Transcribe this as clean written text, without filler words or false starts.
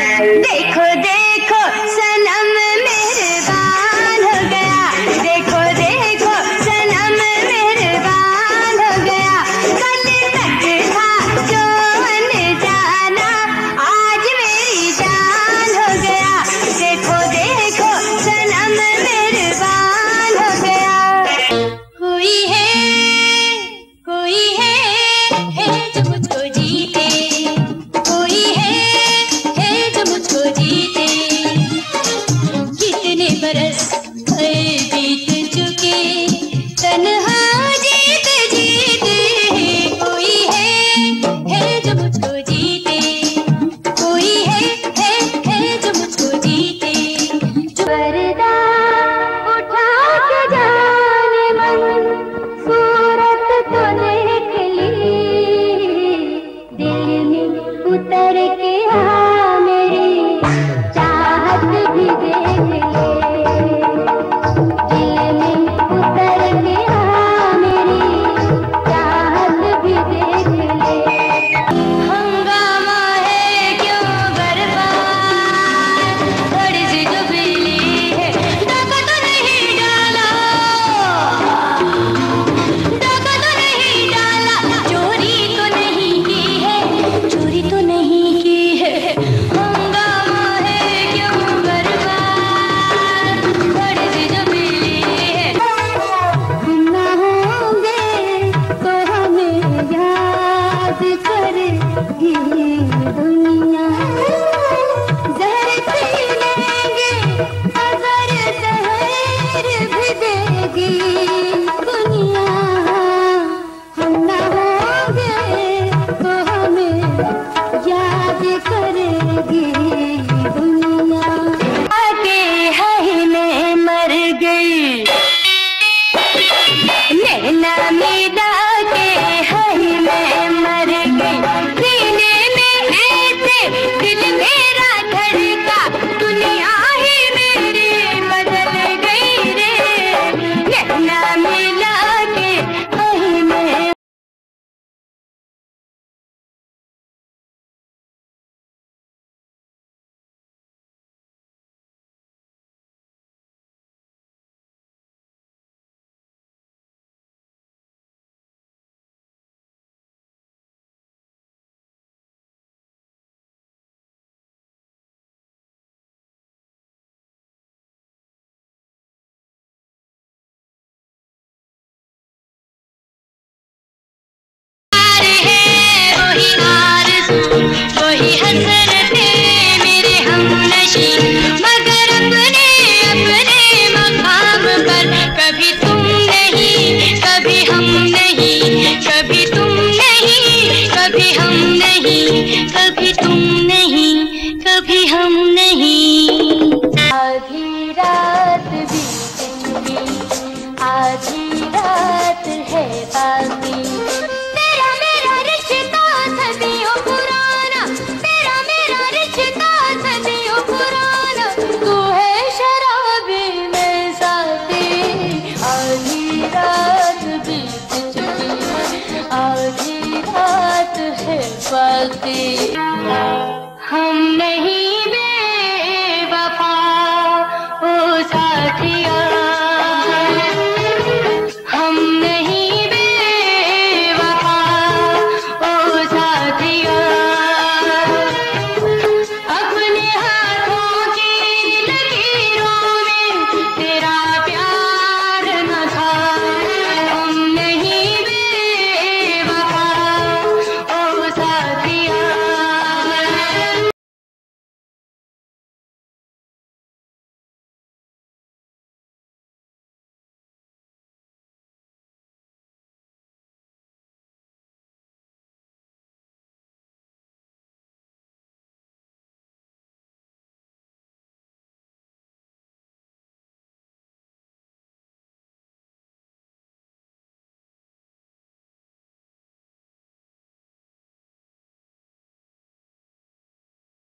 देखो देखो सनम मेहरबान हो गया, देखो देखो सनम मेहरबान हो गया। कल तक था जो अनजाना, आज मेरी जान हो गया। देखो देखो सनम मेहरबान हो गया। कोई है जो मुझको जीते, कोई है जो मुझको जीते। कितने बरस बीत चुके तन्हा जीते जीते। कोई है जो मुझको जीते, कोई है जो मुझको जीते। जो पर्दा उठा के जाने मन, सूरत तो देख ली, दिल में उतर के आ मेरी चाहत भी देख ले। दिल में उतर के आ मेरी चाहत भी देख ले। हंगामा है क्यों बर्बाद, थोड़ी सी जो बिजली है डाका तो नहीं डाला, डाका तो नहीं डाला। चोरी तो नहीं की है, चोरी तो नहीं की है। हंगामा है क्यों बर्बाद, थोड़ी सी जो बिजली है। हम ना होंगे तो हमें याद करेगी दुनिया। जहर पी लेंगे अगर जहर भी देगी दुनिया। हम ना होंगे तो हमें याद करेगी दुनिया। आके हाय मैं मर गई, नैना मिला के हाय मैं मर गई। सीने में ऐसे दिल मेरा धड़का, दुनिया ही मेरी बदल गई रे। नैना मिला के हाय मैं। वही आरज़ू, वही हसरतें मेरे हमनशी, मगर अपने अपने मकाम पर। कभी तुम नहीं, कभी हम नहीं, कभी तुम नहीं, कभी हम नहीं, कभी तुम नहीं, कभी हम नहीं। आधी रात बीत चुकी, आधी रात है बाकी। तेरा मेरा रिश्ता सदियों पुराना, तेरा मेरा रिश्ता सदियों पुराना। तू है शराबी मैं साथी, आधी रात बीत चुकी, आधी रात है बाकी। हम नहीं